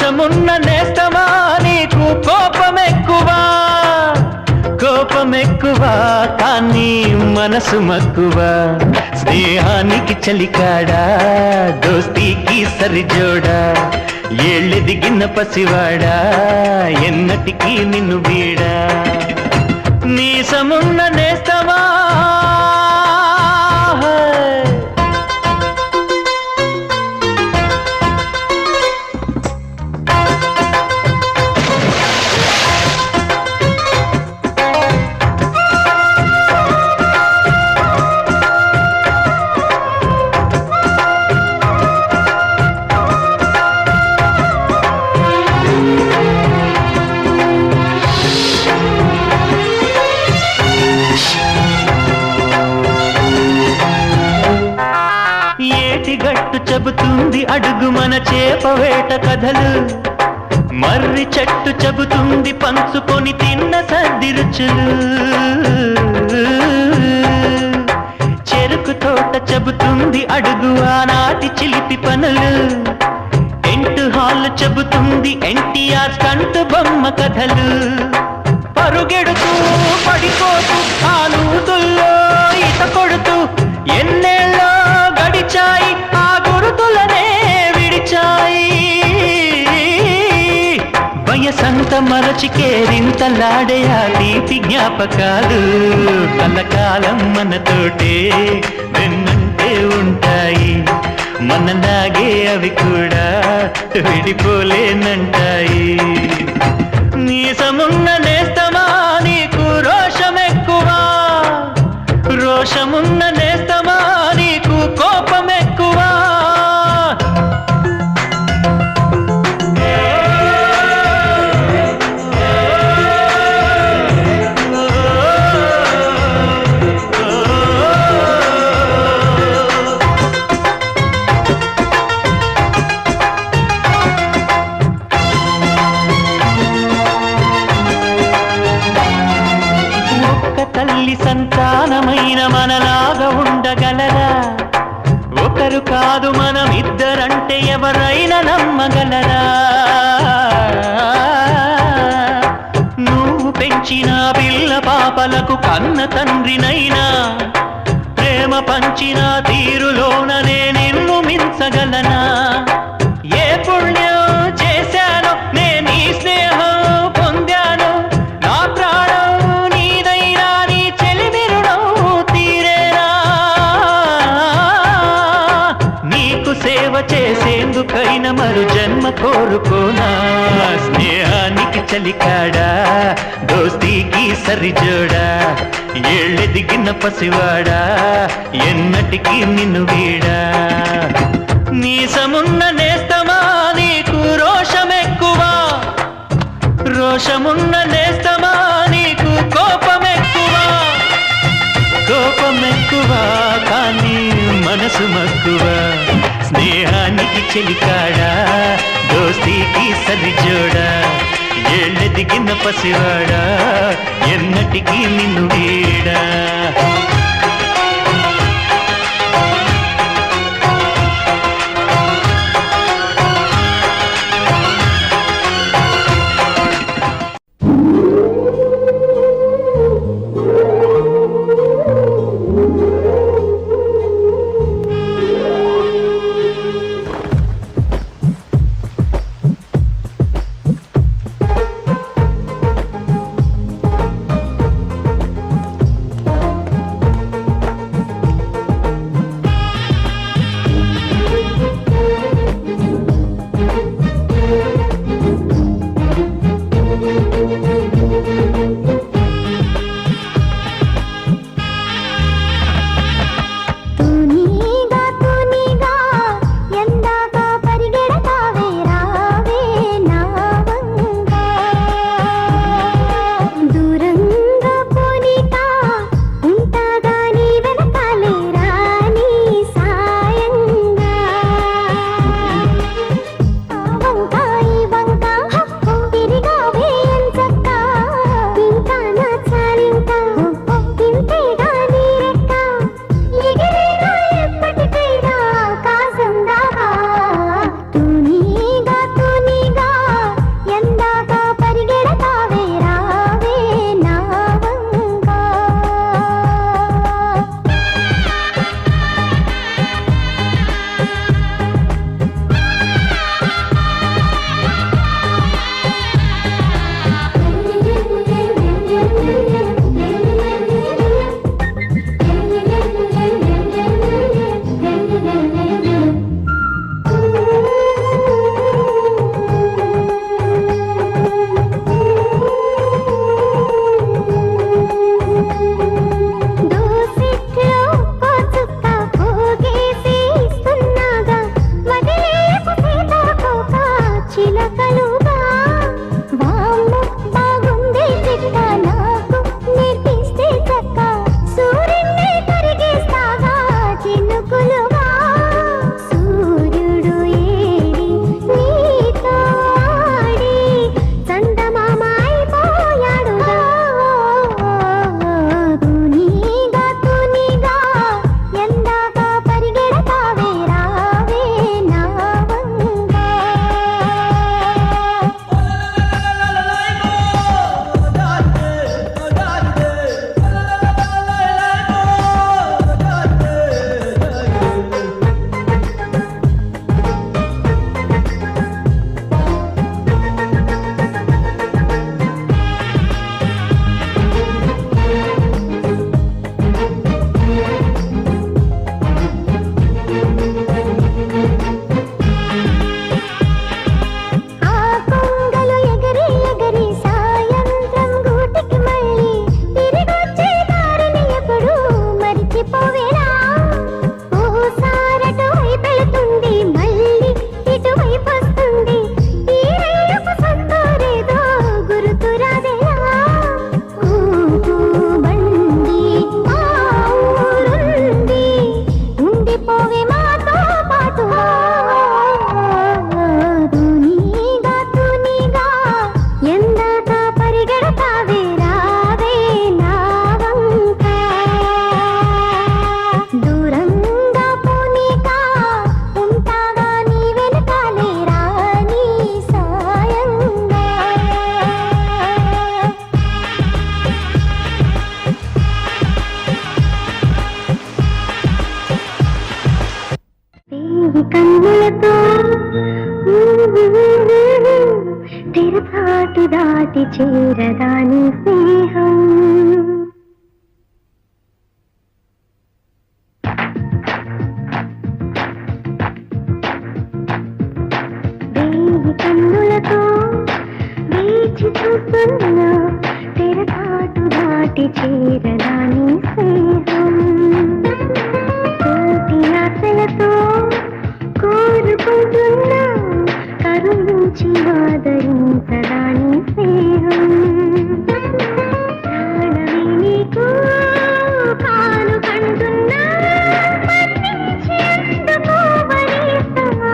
రోషమున్న నేస్తమా నీకు కోపమెక్కువ కానీ మనసు మక్కువ స్నేహానికి చలికాడా దోస్తీకి సరిజోడా ఏళ్ళెదిగిన పసివాడా ఎన్నటికీ నిన్ను వీడా నీసమున్న నేస్తమా గట్టు చెబుతుంది అడుగు మన చేపవేట కథలు మర్రి చెట్టు చెబుతుంది పంచుకొని తిన్న సర్ది రుచులు చెరుకు తోట చెబుతుంది అడుగు ఆనాటి చిలిపి పనులు టెంట్ హాల్ చెబుతుంది ఎన్టీఆర్ స్టంట్ బొమ్మ కథలు పరుగెడుతూ పడిపోతూ ఆ నూతుల్లో ఈత కొడుతూ ఎన్నేళ్ళో గడిచాయి ఆ గురుతులనే విడిచాయి వయసంత మరచి కేరింతలాడే ఆ తీపి జ్ఞాపకాలు కలకాలం మనతోటే వెన్నంటే ఉంటాయి మనలాగే అవి కూడా విడిపోలేనంటాయి నీసమున్న నేస్తమా నీకు రోషమున్న నేస్తమా నీకు కోపమెక్కువ తల్లి సంతానమైన మనలాగా ఉండగలరా ఒకరు కాదు మనం ఇద్దరంటే ఎవరైనా నమ్మగలరా నువ్వు పెంచిన పిల్ల పాపలకు కన్న తండ్రినైనా ప్రేమ పంచిన తీరులోననే నిన్ను మించగలనా ఏ పుణ్యం చేశానో నేను ఈ స్నేహం పొందాను నా ప్రాణం నీదైనా నీ చెలిమి రుణం తీరేనా నీకు సేవ చేసేందుకైనా మరు జన్మ కోరుకోనా స్నేహానికి చలికాడా దోస్తీకి సరిజోడా ఏళ్ళెదిగిన పసివాడా ఎన్నటికీ నిన్ను వీడా నీసమున్న నేస్తమా నీకు రోషమున్న నేస్తమా నీకు కోపమెక్కువ కానీ మనసు మక్కువ స్నేహానికి చెలికాడా దోస్తీకి సరిజోడా ఏళ్ళెదిగిన పసివాడా ఎన్నటికీ నిన్ను వీడా కన్నులతో తెరచాటు దాటి చేరదాని స్నేహం కన్నులతో వేచి చూస్తున్నా తెరచాటు దాటి చేరదాని స్నేహం కోటి ఆశలతో కోరుకుంటున్నా కరుణించి ఆదరించదాని స్నేహం ప్రాణమే నీకు కాను కంటున్నా మన్నించి అందుకోవలేసమా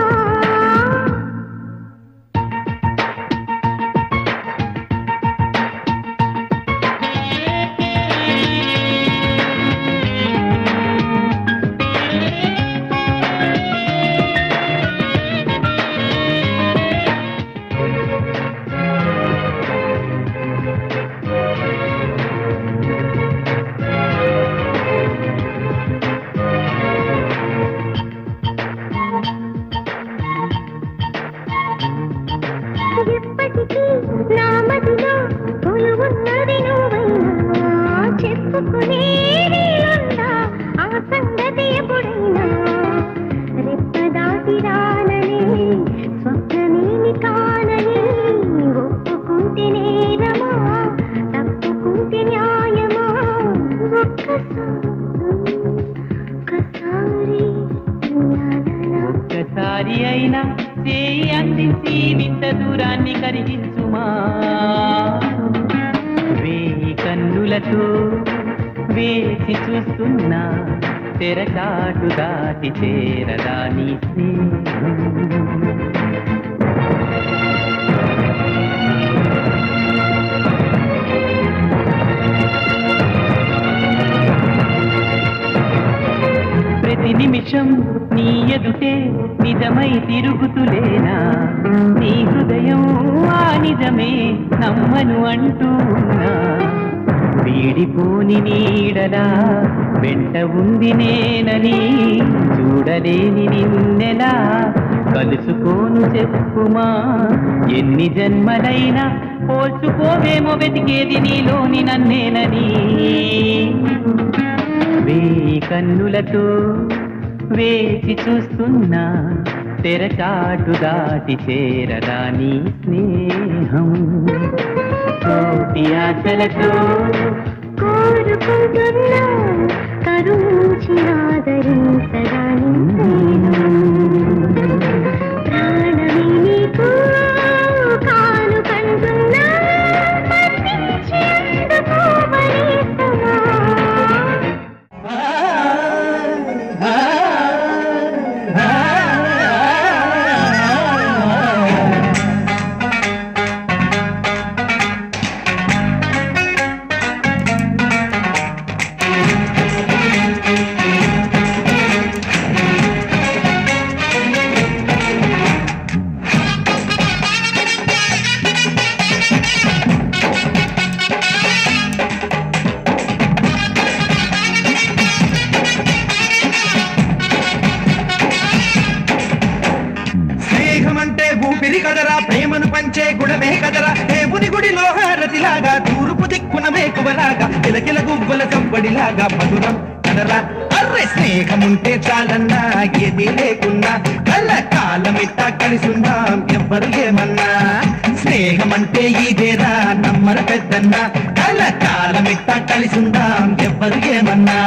ఎప్పటికీ నా మదిలో కొలువున్నది నువ్వైనా చెప్పుకునే నీలుందా ఆ సంగతి ఎప్పుడైనా రెప్పదాటి రానని స్వప్నమేమి కానని ఒప్పుకుంటే నేరమా తప్పుకుంటే న్యాయమా ఒక్కసారి అయినా చేయి అందించి ఇంత దూరాన్ని కరిగించుమా వేయి కన్నులతో వేచి చూస్తున్నా తెరచాటు దాటి చేరదాని స్నేహం ప్రతి నిమిషం నీ ఎదుటే నిజమై తిరుగుతులేనా నీ హృదయం ఆ నిజమే నమ్మను అంటూ ఉన్నా వీడిపోని నీడలా వెంట ఉంది నేనని చూడలేని నిన్నెలా కలుసుకోను చెప్పుమా ఎన్ని జన్మలైనా పోల్చుకోవేమో వెతికేది నీలోని నన్నేనని వేయి కన్నులతో వేచి చూస్తున్నా తెరచాటు దాటి చేరదాని స్నేహం కోటి ఆశలతో కోరుకుంటున్నా కరుణించి ఆదరించదాని ప్రాణమే నీకు కాను కంటున్నా మన్నించి అందుకోవలేసమా కదరా ప్రేమను పంచే గుణమే కదరా దేవుని గుడిలో హారతిలాగా తూర్పు దిక్కున మేకువలాగా కిలకిల గువ్వల చంపడిలాగా మధురం కదరా అర్రె స్నేహముంటే చాలన్నా ఏది లేకున్నా కళ్ళ కాలమిట్టా కలిసుందాం ఎవ్వరు ఏమన్నా స్నేహమంటే ఇదేరా నమ్మర పెద్దన్నా కళ్ళ కాలమిట్టా కలిసుందాం ఎవ్వరు ఏమన్నా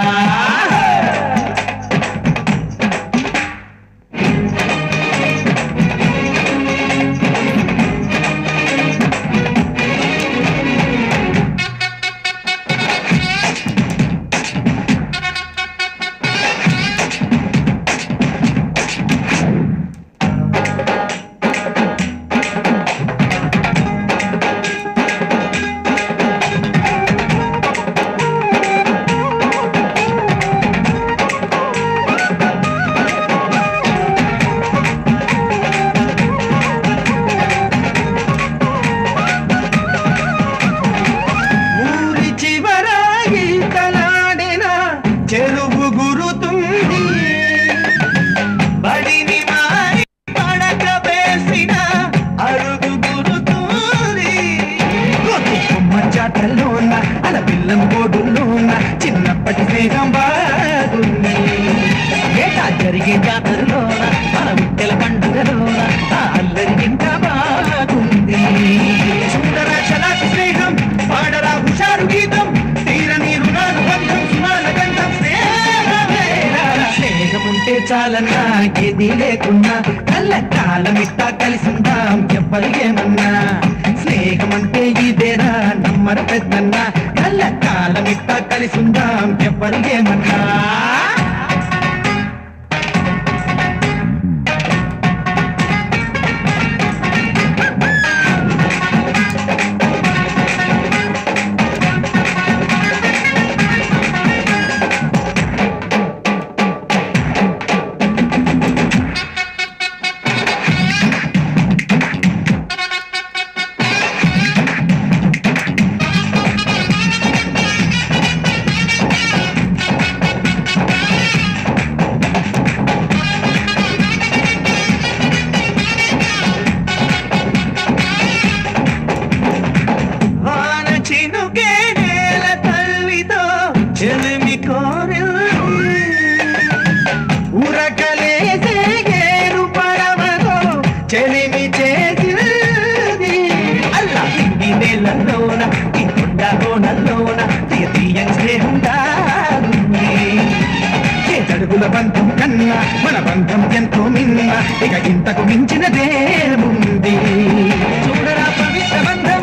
స్నేహం బాగుంది. ఏటా జరిగే జాతరలోన మన విట్టెల పండుగలోన ఆ అల్లరి ఇంకా బాగుంది. చూడరా చలాకి స్నేహం, పాడరా హుషారు గీతం, తీరని రుణాలు బంధం సునాల గంధం స్నేహమేరా. స్నేహం ఉంటే చాలన్నా ఏది లేకున్నా కళ్ళ కాలమిట్టా కలిసిందాం ఎవ్వరు ఏమన్నా. స్నేహం అంటే ఇదేరా నమ్మర పెద్దన్న, కళ్ళ కాలమిట్టా కలిసిందాం ఎవ్వరు ఏమన్నా. బంధం కన్నా మన బంధం ఎంతో మిన్న, ఇక ఇంతకు మించినదేముంది. చూడరా పవిత్ర బంధం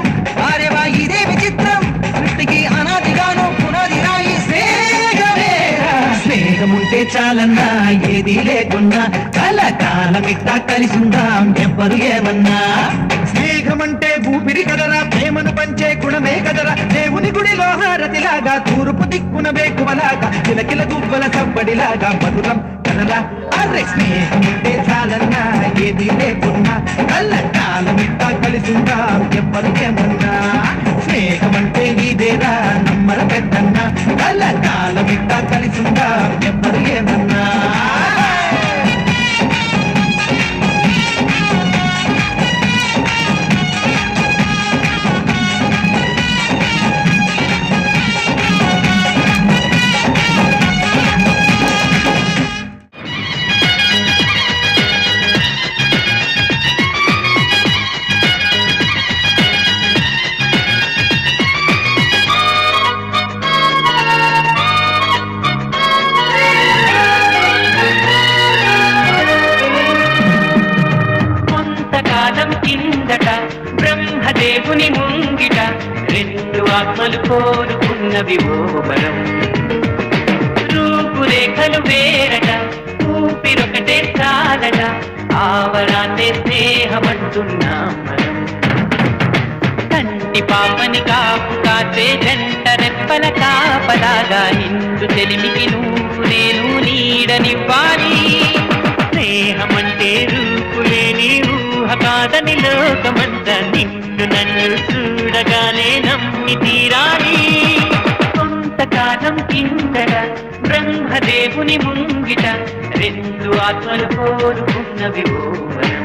ఆరేవా ఇదే విచిత్రం, సృష్టికి అనాదిగాను పునాది రాయి స్నేహమేరా. స్నేహం ఉంటే చాలన్నా ఏది లేకున్నా కలకాలమిట్టా కలిసిందాం ఎవ్వరు ఏమన్నా. స్నేహమంటే ఊపిరి కదరా, ప్రేమను పంచే గుణమే కదరా, దేవుని గుడిలో హారతిలాగా తూర్పు దిక్కున వేకువలాగా కిలకిల గువ్వల సవ్వడిలాగా మధురం కదరా. అరే స్నేహం ఉంటే చాలన్నా ఏది లేకున్నా కళ్ళకాలమిట్టా కలిసిందాం ఎవ్వరు ఏమన్నా. స్నేహమంటే ఇదేరా నమ్మర పెద్దన్నా, కళ్ళకాలమిట్టా కలిసిందాం ఎవ్వరు ఏమన్నా. బ్రహ్మదేవుని ముంగిట రెండు ఆత్మలు కోరుకున్నవి ఓవరం. రూపురేఖలు వేరట, ఊపిరొకటే చాలట, ఆవరాన్నే స్నేహమంటున్నాం మనం. కంటి పాపని కాపు కాసే జంట రెప్పల కాపలాగా నిండు తెలిమికి నువ్వు నేను నీడనివ్వాలి. స్నేహమంటే రూపులేని ఊహ కాదని లోకమంతా నిన్ను నన్ను చూడగానే నమ్మి తీరాలి. కొంతకాలం కిందట బ్రహ్మదేవుని ముంగిట రెండు ఆత్మలు కోరుకున్నవి ఓవరం.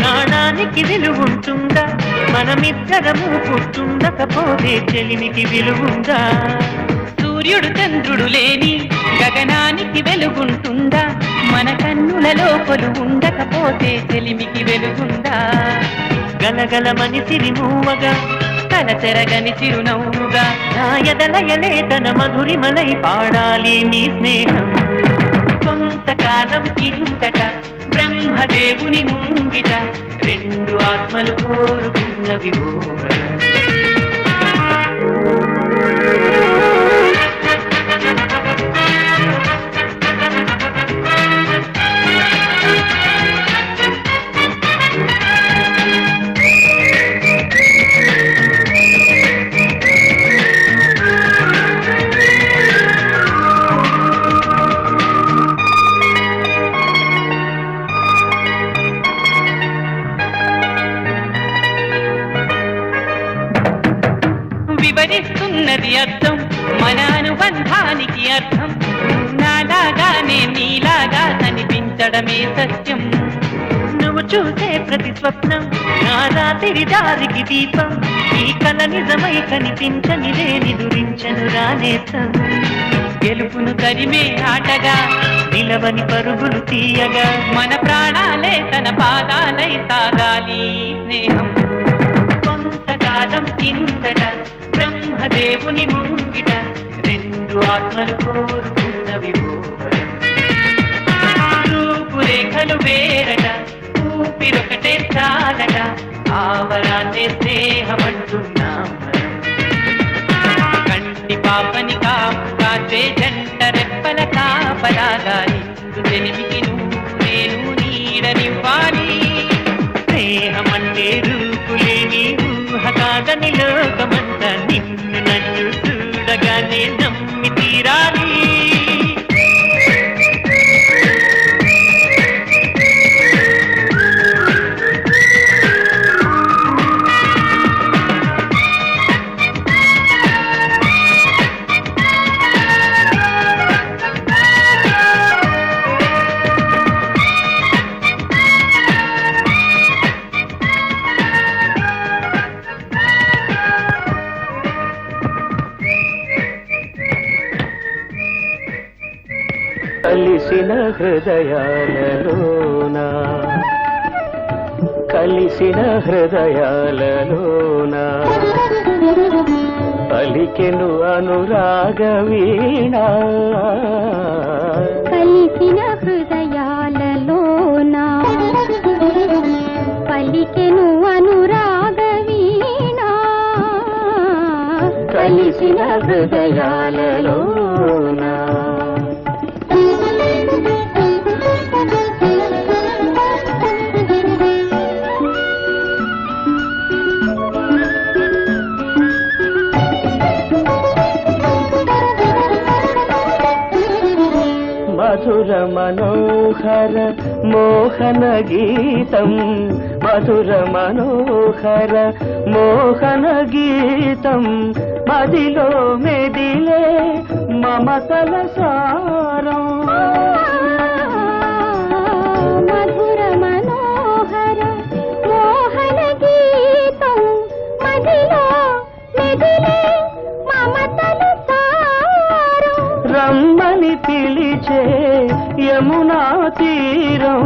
నాణానికి విలువుంటుందా, మనమిద్దరము పుట్టుండకపోతే చెలిమికి విలువుందా. సూర్యుడు చంద్రుడు లేని గగనానికి వెలుగుంటుందా, మన కన్నులలో కొలువు ఉండకపోతే చెలిమికి వెలుగుందా. గలగలమని సిరిమూవగా తలచెరగని చిరునవ్వుగా నా ఎదలయలే తన మధురిమలై పాడాలి నీ స్నేహం. కొంతకాలం కిందట బ్రహ్మదేవుని ముంగిట రెండు ఆత్మలు కోరుకున్నవి ఓవరం. వివరిస్తున్నది అర్థం మన అనుబంధానికి అర్థం నాలాగానే నీలాగా కనిపించడమే సత్యం నువ్వు చూసే ప్రతి స్వప్నం నా రాత్రి దారికి దీపం ఈ కల నిజమై కనిపించనిదే నిదురించను రానేతం గెలుపును తరిమే ఆటగా నిలవని పరుగులు తీయగా మన ప్రాణాలే తన పాదాలై సాగాలి స్నేహం కొంతకాలం కిందట బ్రహ్మదేవుని ముంగిట రెండు ఆత్మలు కోరుకున్నవి రూపురేఖలు వేరట ఊపిరొకటే చాలట ఆవరాన్నే స్నేహమంటున్నాం కంటి పాపని కాచే జంట రెప్పల కాపలాగా నిండు తెలివికి నేను నీడనివ్వాలి స్నేహమంటే రూపులేని ఊహ కాదని లోకమంతా నిన్ను నన్ను చూడగానే నమ్మి తీరాలి కలిసిన హృదయాలలోనా కలిసిన హృదయాలలోనా పలికెను అనురాగ వీణ కలిసిన హృదయాలలోనా పలికెను అనురాగ వీణ కలిసిన హృదయాలలోనా మధుర మనోహర మోహన గీతం మధుర మనోహర మోహన గీతం మదిలో మెదిలే మమతల సారం మధుర మనోహర మోహన గీతం మదిలో మెదిలే మమతల సారం రమ్మని పిలిచే యమునా తీరం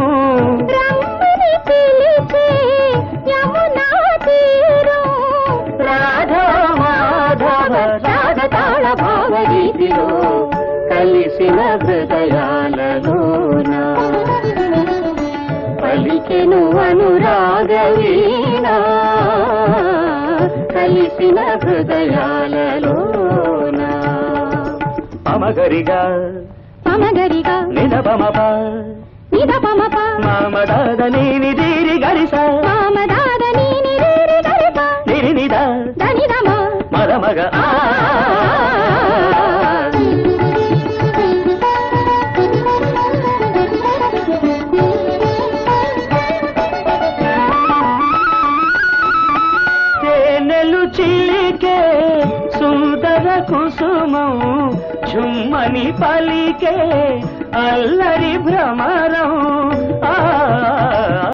రమ్మని పిలిచే యమునా తీరం రాధా మాధవ రాగతాళ భావగీతిలో కలిసిన హృదయాలలోన పలికెను అనురాగ వీణ కలిసిన హృదయాలలోన పమగరిగా పమగరిగా నిదపమప నిదపమప మామదాద నీని దీరి గరిస మామదాద నీని రేరి గరిప నిరినిద దనిదమ మదమగ తేనెలు చిలికే సుందర కుసుమం ఝుమ్మని పలికే అల్లరి భ్రమరం